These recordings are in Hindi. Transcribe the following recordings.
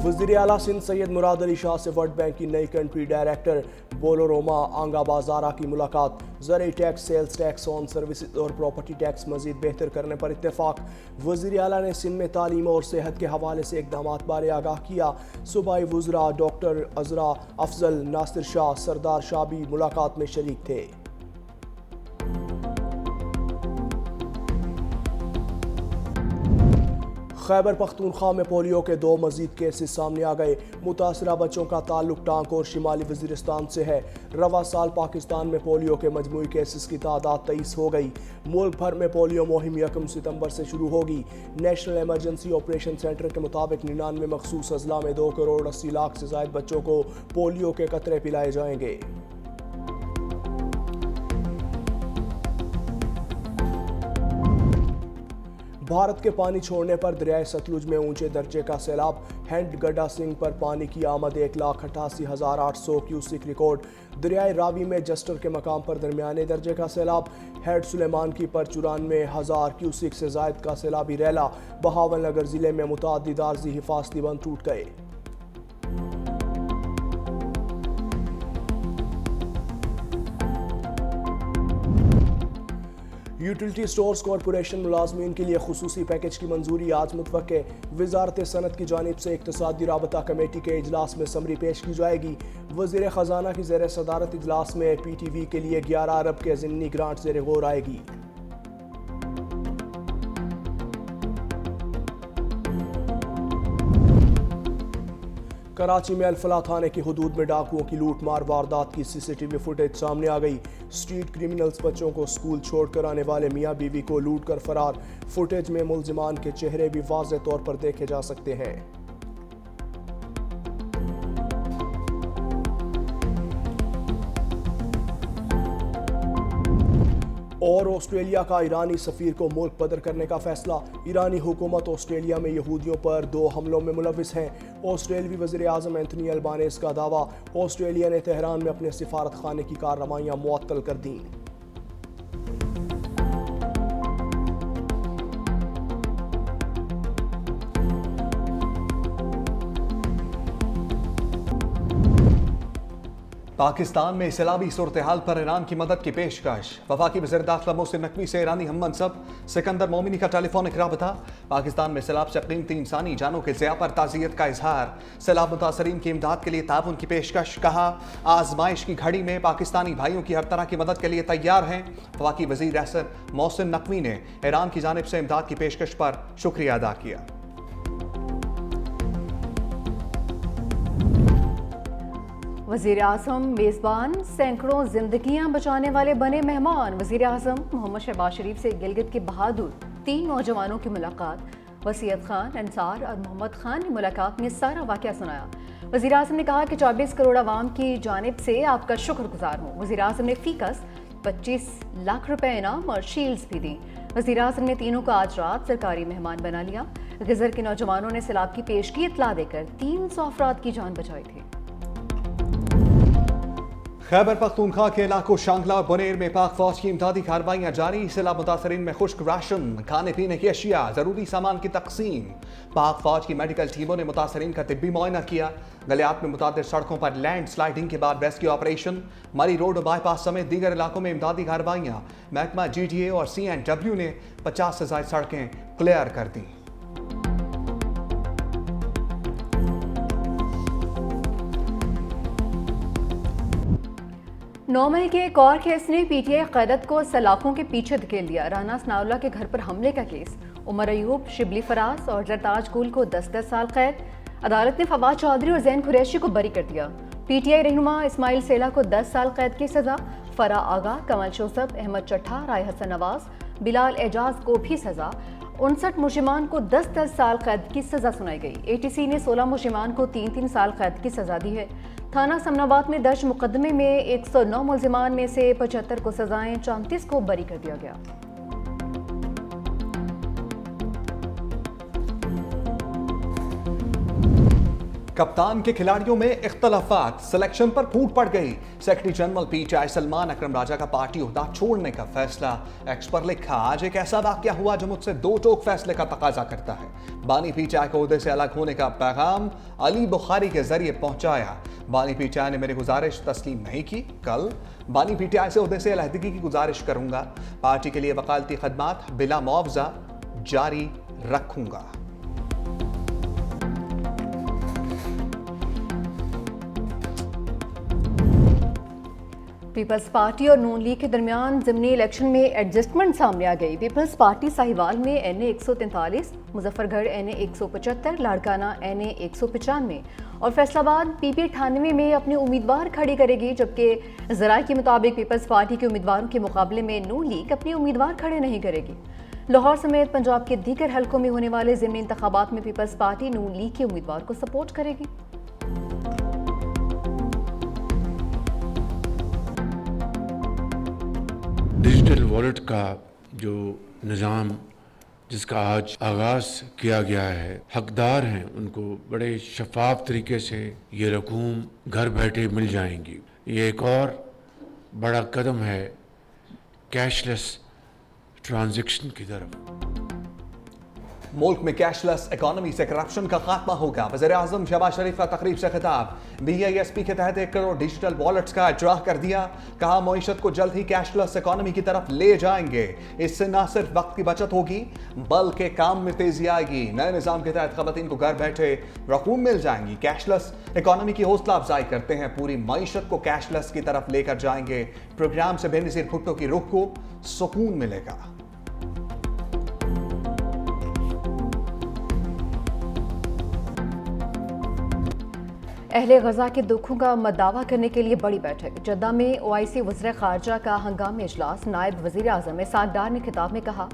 वज़ीर आला सिंध सैयद मुराद अली शाह से वर्ल्ड बैंक की नई कंट्री डायरेक्टर बोलोरोमा आंगा बाजारा की मुलाकात। ज़र tax, sales tax on services और प्रॉपर्टी टैक्स मजीद बेहतर करने पर इत्तेफाक। वज़ीर आला ने सिंध में तालीम और सेहत के हवाले से इक़दामात बारे आगाह किया। सूबाई वज़रा डॉक्टर अजरा अफजल, नासिर शाह, सरदार शाह भी मुलाकात में शरीक थे। खैबर पख्तूनख्वा में पोलियो के 2 मजीद केसेस सामने आ गए। मुतासरा बच्चों का ताल्लुक टांक और शिमाली वज़ीरिस्तान से है। रवा साल पाकिस्तान में पोलियो के मजमूई केसेस की तादाद 23 हो गई। मुल्क भर में पोलियो मुहिम 1 सितंबर से शुरू होगी। नेशनल इमरजेंसी ऑपरेशन सेंटर के मुताबिक 99 मखसूस अजला में 2 करोड़ 80 लाख से ज़ायद बच्चों को पोलियो के कतरे पिलाए जाएंगे। भारत के पानी छोड़ने पर दरियाए सतलुज में ऊंचे दर्जे का सैलाब। हैंड गड्डा सिंह पर पानी की आमद 1,88,800 क्यूसिक रिकॉर्ड। दरियाए रावी में जस्टर के मकाम पर दरमियाने दर्जे का सैलाब। हेड सुलेमान की पर 94,000 क्यूसिक से जायद का सैलाबी रैला। बहावलनगर जिले में मुतअद्दिद आर्जी हिफाजती बंद टूट गए। यूटिलिटी स्टोर्स कॉरपोरेशन मुलाजमीन के लिए खुसूसी पैकेज की मंजूरी आज मुतवक्के। वजारत सनत की जानिब से इक्तसादी राबता कमेटी के इजलास में समरी पेश की जाएगी। वज़ीर ख़जाना की ज़ेर सदारत इजलास में PTV के लिए 11 अरब के ज़िमनी ग्रांट ज़ेर गौर आएगी। कराची में अल-फलाह थाने की हुदूद में डाकुओं की लूट मार वारदात की CCTV फुटेज सामने आ गई। स्ट्रीट क्रिमिनल्स बच्चों को स्कूल छोड़कर आने वाले मियाँ बीवी को लूट कर फरार। फुटेज में मुल्जिमान के चेहरे भी वाज़ेह तौर पर देखे जा सकते हैं। और ऑस्ट्रेलिया का ईरानी सफीर को मुल्क बदर करने का फैसला। ईरानी हुकूमत ऑस्ट्रेलिया में यहूदियों पर 2 हमलों में मुलविस हैं। ऑस्ट्रेलियाई वज़ीर आज़म एंथनी अल्बानीज़ का दावा। ऑस्ट्रेलिया ने तेहरान में अपने सिफारत खाने की कार्रवाइयाँ मुअत्तल कर दी। पाकिस्तान में सैलाबी सूरत हाल पर ईरान की मदद की पेशकश। वफाकी वज़ीर दाखिला मोहसिन नकवी से ईरानी हम मनसब सिकंदर मोमिनी का टेलीफोनिक राबता। पाकिस्तान में सैलाब से कीमती इंसानी जानों के ज़िया पर ताज़ियत का इजहार। सैलाब मुतासरीन की इमदाद के लिए ताउन की पेशकश। कहा, आजमाइश की घड़ी में पाकिस्तानी भाइयों की हर तरह की मदद के लिए तैयार हैं। वफाकी वज़ीर मोहसिन नकवी ने ईरान की जानिब से इमदाद की पेशकश पर शुक्रिया अदा किया। वज़ीर आज़म मेज़बान, सैकड़ों जिंदगियां बचाने वाले बने मेहमान। वज़ीर आज़म मोहम्मद शहबाज शरीफ से गिलगित के बहादुर 3 नौजवानों की मुलाकात। वसीयत खान, अंसार और मोहम्मद खान ने मुलाकात में सारा वाक़या सुनाया। वज़ीर आज़म ने कहा कि 24 करोड़ आवाम की जानिब से आपका शुक्रगुजार हूँ। वज़ीर आज़म ने फ़ीकस 25 लाख रुपए इनाम और शील्ड्स भी दी। वज़ीर आज़म ने तीनों को आज रात सरकारी मेहमान बना लिया। गिज़र के नौजवानों ने सैलाब की पेशगी इत्तला देकर 300 अफराद की जान बचाई थी। खैबर पख्तूनख्वा के इलाकों शांगला और बुनेर में पाक फौज की इमदादी कार्रवाइयाँ जारी। सैलाब मुतासरीन में खुश्क राशन, खाने पीने की अशिया, जरूरी सामान की तकसीम। पाक फौज की मेडिकल टीमों ने मुतासरीन का तिब्बी मुआयना किया। गलियात में मुतादिर सड़कों पर लैंड स्लाइडिंग के बाद रेस्क्यू ऑपरेशन। मरी रोड और बाईपास समेत दीगर इलाकों में इमदादी कार्रवाइयाँ। महकमा GDA और CNW ने 50 से ज़ायद सड़कें क्लियर कर दी। 9 मई के एक और केस ने PTI क़यादत को सलाखों के पीछे धकेल दिया। राना सनाउल्लाह के घर पर हमले का केस। उमर अयूब, शिबली फराज और जरताज गुल को 10-10 साल कैद। अदालत ने फवाद चौधरी और जैन कुरैशी को बरी कर दिया। PTI रहनुमा इस्माइल सेला को 10 साल कैद की सजा। फरा आगा, कमल शोसफ, अहमद चट्ठा, राय हसन नवाज, बिलाल एजाज को भी सजा। 59 मुजरिमान को 10-10 साल कैद की सजा सुनाई गई। ATC ने 16 मुजरिमान को 3-3 साल कैद की सजा दी है। थाना समनाबाद में दर्ज मुकदमे में 109 मुलजिमान में से 75 को सजाएं, 34 को बरी कर दिया गया। कप्तान के खिलाड़ियों में इख्तलाफात, सिलेक्शन पर फूट पड़ गई। सेक्रेटरी जनरल पीटीआई सलमान अकरम राजा का पार्टी ओहदा छोड़ने का फैसला। एक्स पर लिखा, आज एक ऐसा वाकया हुआ जो मुझसे दो टोक फैसले का तकाजा करता है। बानी पीटीआई को ओहदे से अलग होने का पैगाम अली बुखारी के जरिए पहुंचाया। बानी पीटीआई ने मेरी गुजारिश तस्लीम नहीं की। कल बानी पीटीआई से ओहदे से अलहदगी की गुजारिश करूंगा। पार्टी के लिए वकालती खदमात बिला मुआवजा जारी रखूंगा। पीपल्स पार्टी और नून लीग के दरमियान ज़िमनी इलेक्शन में एडजस्टमेंट सामने आ गई। पीपल्स पार्टी साहिवाल में NA 143, Muzaffargarh NA 175, Larkana NA 195 और फैसलाबाद PP 98 में अपने उम्मीदवार खड़ी करेगी, जबकि ज़राए के मुताबिक पीपल्स पार्टी के उम्मीदवारों के मुकाबले में नून लीग अपने उम्मीदवार खड़े नहीं करेगी। लाहौर समेत पंजाब के दीगर हलकों में होने वाले ज़िमनी इंतखाबात में पीपल्स पार्टी नून लीग के उम्मीदवार को सपोर्ट करेगी। डिजिटल वॉलेट का जो निज़ाम जिसका आज आगाज़ किया गया है, हकदार हैं उनको बड़े शफाफ तरीके से ये रकूम घर बैठे मिल जाएंगी। ये एक और बड़ा कदम है कैशलेस ट्रांजैक्शन की तरफ। मुल्क में कैशलेस इकोनॉमी से करप्शन का खात्मा होगा। वज़ीर-ए-आज़म शहबाज शरीफ का तकरीब से खिताब। BISP के तहत 1 करोड़ डिजिटल वॉलेट्स का इजरा कर दिया। कहा मईशत को जल्द ही कैशलेस इकोनॉमी की तरफ ले जाएंगे। इससे न सिर्फ वक्त की बचत होगी बल्कि काम में तेजी आएगी। नए निज़ाम के तहत खवातीन को घर बैठे रकूम मिल जाएंगी। कैशलेस इकोनॉमी की हौसला अफजाई करते हैं, पूरी मईशत को कैशलेस की तरफ लेकर जाएंगे। प्रोग्राम से बेनज़ीर भुट्टो की रुख को सुकून मिलेगा। अहले गजा के दुखों का मदावा करने के लिए बड़ी बैठक। जद्दा में OIC वज़ीर ख़ारजा का हंगामी इजलास। नायब वज़ीर आज़म इसाक डार ने खिताब में कहा,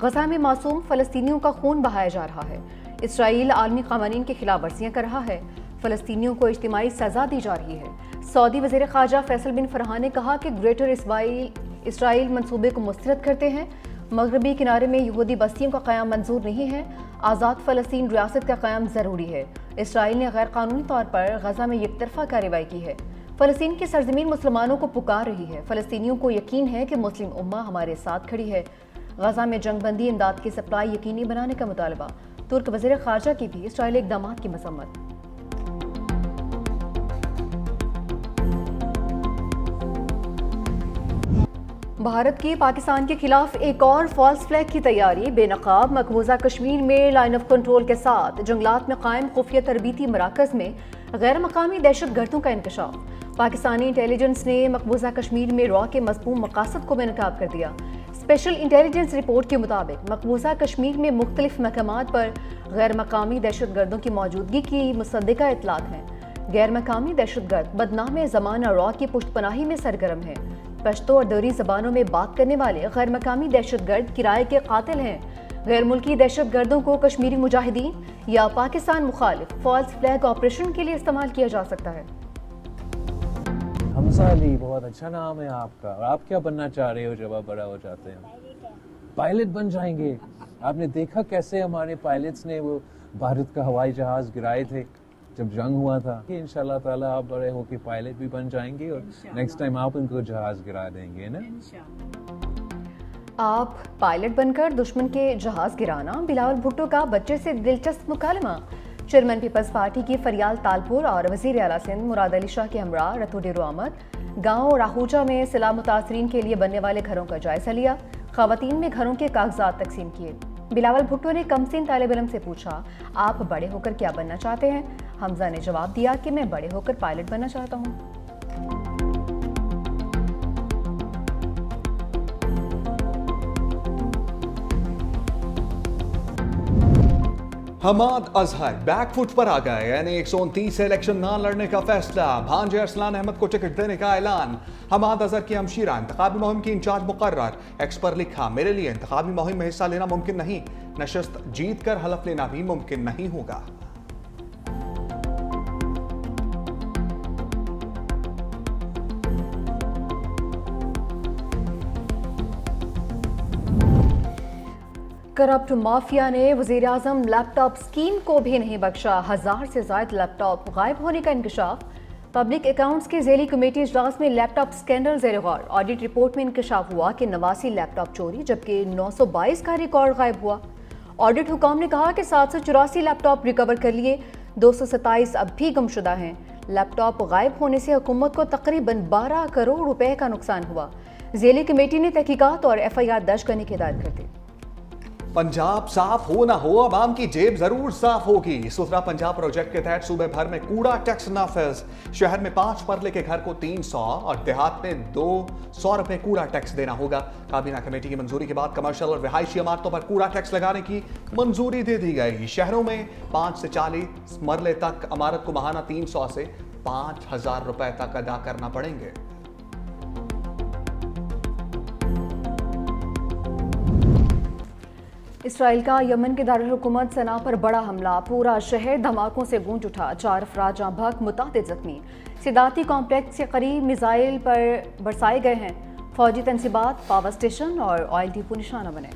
गजा में मासूम फ़लस्तीनियों का खून बहाया जा रहा है। इसराइल आलमी क़वानीन की खिलाफ वर्जियाँ कर रहा है। फ़लस्तीनियों को इज्तिमाई सज़ा दी जा रही है। सऊदी वज़ीर ख़ारजा फैसल बिन फरहान ने कहा कि ग्रेटर इसराइल मंसूबे को मुस्तरद करते हैं। मगरबी किनारे में यहूदी बस्तियों का क़याम मंजूर नहीं है। आज़ाद फ़लस्तीन रियासत का क़याम ज़रूरी है। इसराइल ने गैर कानूनी तौर पर गजा में एकतरफा कार्रवाई की है। फ़लस्तीन की सरजमीन मुसलमानों को पुकार रही है। फ़लस्तीनियों को यकीन है कि मुस्लिम उम्मा हमारे साथ खड़ी है। गजा में जंगबंदी इमदाद की सप्लाई यकीनी बनाने का मुतालबा। तुर्क वज़ीर ख़ारजा की भी इसराइली इक़दामात की मज़म्मत। भारत की पाकिस्तान के खिलाफ एक और फॉल्स फ्लैग की तैयारी। बेनकाब मकबूजा कश्मीर में लाइन ऑफ कंट्रोल के साथ जंगलात में कायम खुफिया तरबीती मराकज़ में गैर मकामी दहशत गर्दों का इंकशाफ। पाकिस्तानी इंटेलिजेंस ने मकबूजा कश्मीर में रॉ के मज़मूम मकासद को बेनकाब कर दिया। स्पेशल इंटेलिजेंस रिपोर्ट के मुताबिक मकबूजा कश्मीर में मुख्तलिफ महकमात पर गैर मकामी दहशत गर्दों की मौजूदगी की मुसद्दिका इतलात हैं। गैर मकामी दहशत गर्द बदनाम ज़माना रॉ की पुष्टपनाही में सरगर्म है। पश्तो और दरी ज़बानों में बात करने वाले गैर मकामी दहशत गर्द किराए के कातिल हैं। गैर मुल्की दहशत गर्दों को कश्मीरी मुजाहिदीन या पाकिस्तान मुखालिफ फॉल्स फ्लैग ऑपरेशन के लिए इस्तेमाल किया जा सकता है। हमजा अली, बहुत अच्छा नाम है आपका। और आप क्या बनना चाह रहे हो जब आप बड़ा हो जाते हैं? पायलट बन जाएंगे। आपने देखा कैसे हमारे पायलट्स ने वो भारत का हवाई जहाज गिराए थे जब जंग हुआ था। इंशाल्लाह ताला आप बड़े होके पायलट भी बन जाएंगे और नेक्स्ट टाइम आप उनको जहाज गिरा देंगे ना। आप पायलट बनकर दुश्मन के जहाज गिराना। बिलावल भुट्टो का बच्चे से दिलचस्प मुकालमा। चेयरमैन पीपल्स पार्टी की फरियाल तालपुर और वज़ीर आला सिंध मुराद अली शाह के हमरा रतु डेरो आमद। गाँव राहूजा में सिला मुतासरीन के लिए बनने वाले घरों का जायजा लिया। खवातीन में घरों के कागजात तकसीम किए। बिलावल भुट्टो ने कमसिन तालिब इल्म से पूछा, आप बड़े होकर क्या बनना चाहते हैं? हमजा ने जवाब दिया कि मैं बड़े होकर पायलट बनना चाहता हूँ। हमाद अजहर बैकफुट पर आ गए। यानी 129 से इलेक्शन ना लड़ने का फैसला। भांजे अरसलान अहमद को टिकट देने का ऐलान। हमाद अजहर की हमशीरा इंतखाबी मुहिम की इंचार्ज मुकर्रर। एक्स पर लिखा, मेरे लिए इंतखाबी मुहिम में हिस्सा लेना मुमकिन नहीं, नशस्त जीत कर हलफ लेना भी मुमकिन नहीं होगा। करप्ट माफिया ने वज़ीर-ए-आज़म लैपटॉप स्कीम को भी नहीं बख्शा। 1000 से ज़ायद लैपटॉप गायब होने का इंकशाफ। पब्लिक अकाउंट्स की ज़ेली कमेटी इजलास में लैपटॉप स्कैंडल ज़ेर गौर। ऑडिट रिपोर्ट में इंकशाफ हुआ कि 89 लैपटॉप चोरी जबकि 922 का रिकॉर्ड गायब हुआ। ऑडिट हुकाम ने कहा कि 784 लैपटॉप रिकवर कर लिए, 227 अब भी गुमशुदा हैं। लैपटॉप गायब होने से हुकूमत को तकरीबन 12 करोड़ रुपए का नुकसान हुआ। ज़ेली कमेटी ने तहकीकात और FIR दर्ज करने की हिदायत कर दी। पंजाब साफ हो ना हो, आवाम की जेब जरूर साफ होगी। सुथरा पंजाब प्रोजेक्ट के तहत सूबे भर में कूड़ा टैक्स नाफिज। शहर में 5 मरले के घर को 300 और देहात में 200 रुपए कूड़ा टैक्स देना होगा। काबीना कमेटी की मंजूरी के बाद कमर्शियल और रिहायशी इमारतों पर कूड़ा टैक्स लगाने की मंजूरी दे दी गई। शहरों में 5 से 40 मरले तक इमारत को माहाना 300 से 5000 रुपए तक अदा करना पड़ेंगे। इसराइल का यमन के दारुल हुकूमत सना पर बड़ा हमला। पूरा शहर धमाकों से गूंज उठा। 4 अफराद जहां भग, मुतादिद जख्मी। सिदाती कॉम्प्लेक्स के करीब मिसाइल पर बरसाए गए हैं। फौजी तनसीबात, पावर स्टेशन और ऑयल डिपो निशाना बने।